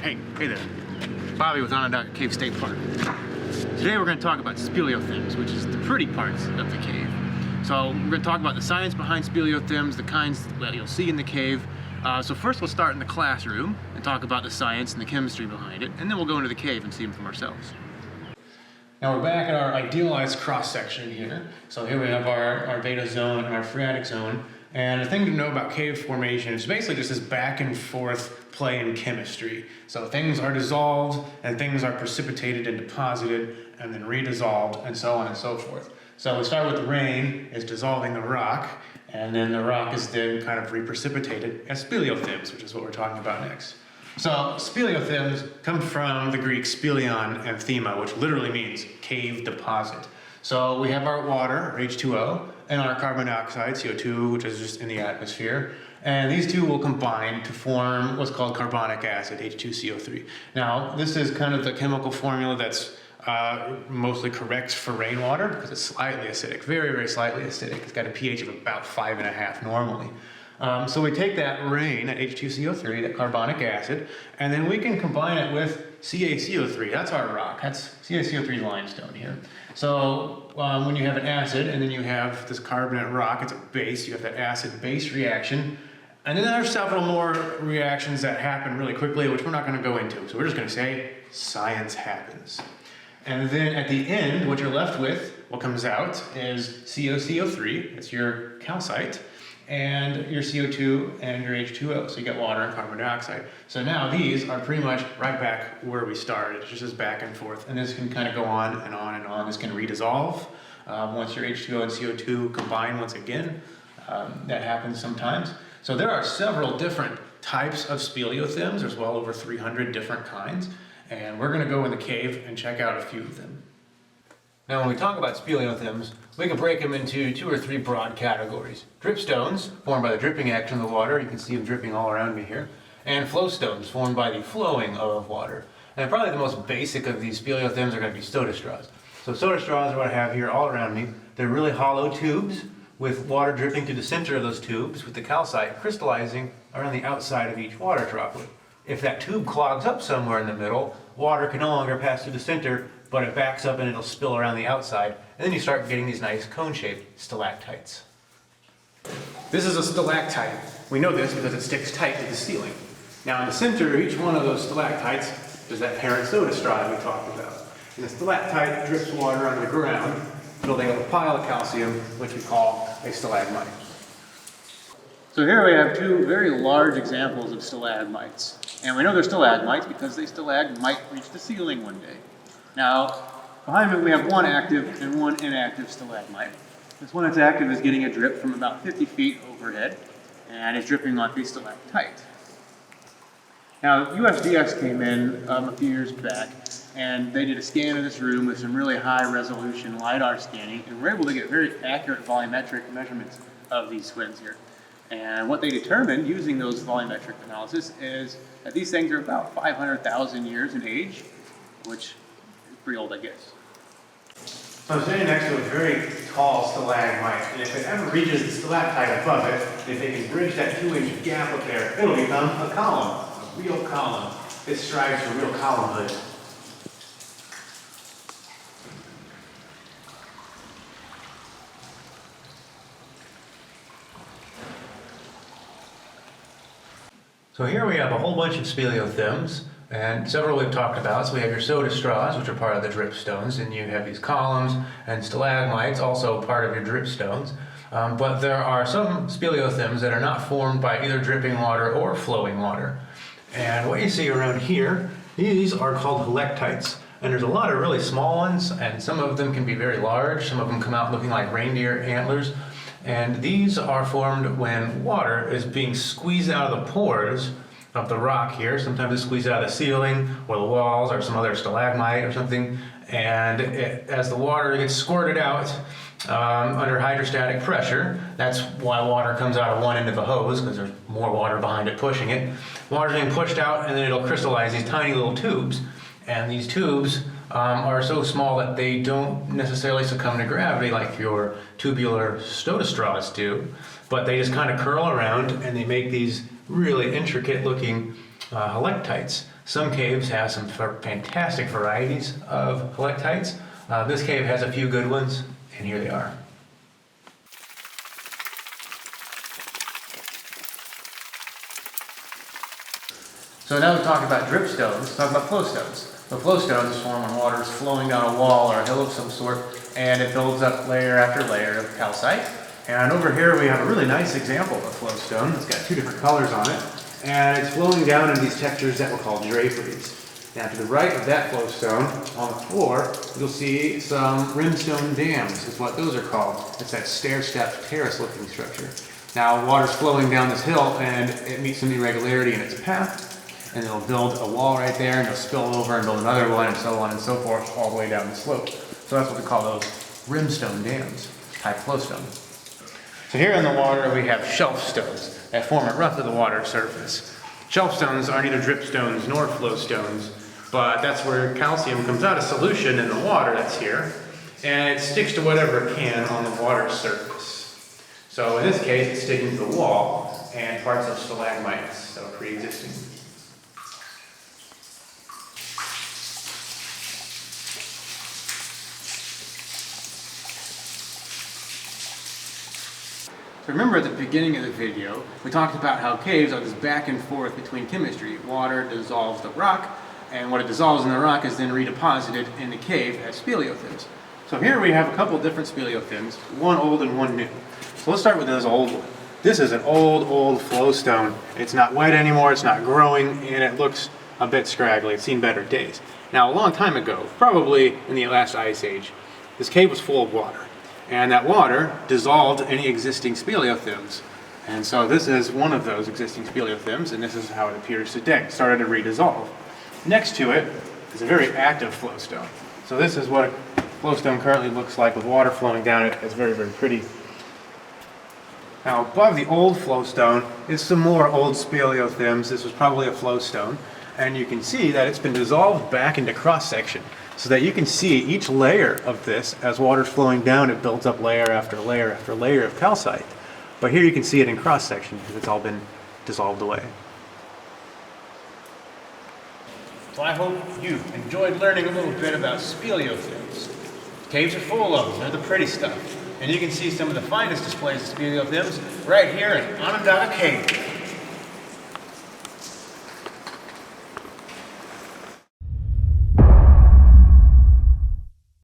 Hey there. Bobby with Onondaga Cave State Park. Today we're going to talk about Speleothems, which is the pretty parts of the cave. So we're going to talk about the science behind Speleothems, the kinds that you'll see in the cave. So first we'll start in the classroom and talk about the science and the chemistry behind it, and then we'll go into the cave and see them for ourselves. Now we're back at our idealized cross-section here. So here we have our beta zone and our phreatic zone. And the thing to know about cave formation is basically just this back and forth play in chemistry. So things are dissolved and things are precipitated and deposited and then redissolved and so on and so forth. So we start with the rain is dissolving the rock, and then the rock is then kind of reprecipitated as speleothems, which is what we're talking about next. So speleothems come from the Greek speleon and thema, which literally means cave deposit. So we have our water, or H2O, and our carbon dioxide, CO2, which is just in the atmosphere. And these two will combine to form what's called carbonic acid, H2CO3. Now, this is kind of the chemical formula that's mostly correct for rainwater because it's slightly acidic, very, very slightly acidic. It's got a pH of about 5.5 normally. So we take that rain, that H2CO3, that carbonic acid, and then we can combine it with CaCO3. That's our rock. That's CaCO3 limestone here. So when you have an acid and then you have this carbonate rock, it's a base. You have that acid-base reaction. And then there are several more reactions that happen really quickly, which we're not going to go into. So we're just going to say science happens. And then at the end, what you're left with, what comes out is CoCO3. It's your calcite. And your CO2 and your H2O, so you get water and carbon dioxide. So now these are pretty much right back where we started, just as back and forth. And this can kind of go on and on and on. This can redissolve once your H2O and CO2 combine once again. That happens sometimes. So there are several different types of speleothems. There's well over 300 different kinds. And we're going to go in the cave and check out a few of them. Now, when we talk about speleothems, we can break them into 2 or 3 broad categories. Dripstones, formed by the dripping action of the water. You can see them dripping all around me here. And flowstones, formed by the flowing of water. And probably the most basic of these speleothems are going to be soda straws. So soda straws are what I have here all around me. They're really hollow tubes with water dripping through the center of those tubes with the calcite crystallizing around the outside of each water droplet. If that tube clogs up somewhere in the middle, water can no longer pass through the center, but it backs up and it'll spill around the outside, and then you start getting these nice cone-shaped stalactites. This is a stalactite. We know this because it sticks tight to the ceiling. Now in the center of each one of those stalactites, there's that parent soda straw that we talked about. And the stalactite drips water on the ground, building up a pile of calcium, which we call a stalagmite. So here we have 2 very large examples of stalagmites. And we know they're stalagmites because they might reach the ceiling one day. Now, behind me we have one active and one inactive stalagmite. This one that's active is getting a drip from about 50 feet overhead, and it's dripping on the stalactite. Now, USGS came in a few years back, and they did a scan of this room with some really high-resolution LiDAR scanning, and were able to get very accurate volumetric measurements of these twins here. And what they determined using those volumetric analysis is that these things are about 500,000 years in age, which pretty old, I guess. So I'm standing next to a very tall stalagmite, and if it ever reaches the stalactite above it, if it can bridge that 2-inch gap up there, it'll become a column, a real column. It strives for real columnhood. So here we have a whole bunch of speleothems, and several we've talked about. So we have your soda straws, which are part of the dripstones, and you have these columns and stalagmites, also part of your dripstones. But there are some speleothems that are not formed by either dripping water or flowing water. And what you see around here, these are called halectites. And there's a lot of really small ones, and some of them can be very large. Some of them come out looking like reindeer antlers. And these are formed when water is being squeezed out of the pores of the rock here. Sometimes it's squeezed out of the ceiling or the walls or some other stalagmite or something. And as the water gets squirted out under hydrostatic pressure, that's why water comes out of one end of the hose, because there's more water behind it pushing it. Water's being pushed out, and then it'll crystallize these tiny little tubes. And these tubes are so small that they don't necessarily succumb to gravity like your tubular soda straws do, but they just kind of curl around and they make these really intricate looking halectites. Some caves have some fantastic varieties of helictites. This cave has a few good ones, and here they are. So now we talk about dripstones, let's talk about flowstones. So flowstones form when water is flowing down a wall or a hill of some sort, and it builds up layer after layer of calcite. And over here we have a really nice example of a flowstone. It's got two different colors on it, and it's flowing down in these textures that we'll call draperies. Now to the right of that flowstone, on the floor, you'll see some rimstone dams, is what those are called. It's that stair-stepped terrace-looking structure. Now water's flowing down this hill, and it meets some irregularity in its path, and it'll build a wall right there, and it'll spill over and build another one, and so on and so forth, all the way down the slope. So that's what we call those rimstone dams, type flowstone. So here in the water we have shelf stones that form at roughly the water surface. Shelf stones are neither dripstones nor flowstones, but that's where calcium comes out of solution in the water that's here, and it sticks to whatever it can on the water surface. So in this case, it's sticking to the wall and parts of stalagmites that are pre-existing. Remember at the beginning of the video, we talked about how caves are this back and forth between chemistry. Water dissolves the rock, and what it dissolves in the rock is then redeposited in the cave as speleothems. So here we have a couple different speleothems, one old and one new. So let's start with this old one. This is an old flowstone. It's not wet anymore, it's not growing, and it looks a bit scraggly. It's seen better days. Now a long time ago, probably in the last ice age, this cave was full of water. And that water dissolved any existing speleothems. And so this is one of those existing speleothems, and this is how it appears today. It started to redissolve. Next to it is a very active flowstone. So this is what a flowstone currently looks like with water flowing down it. It's very, very pretty. Now above the old flowstone is some more old speleothems. This was probably a flowstone. And you can see that it's been dissolved back into cross-section, so that you can see each layer of this. As water's flowing down, it builds up layer after layer after layer of calcite. But here you can see it in cross-section because it's all been dissolved away. So I hope you enjoyed learning a little bit about speleothems. Caves are full of them, they're the pretty stuff. And you can see some of the finest displays of speleothems right here in Onondaga Cave.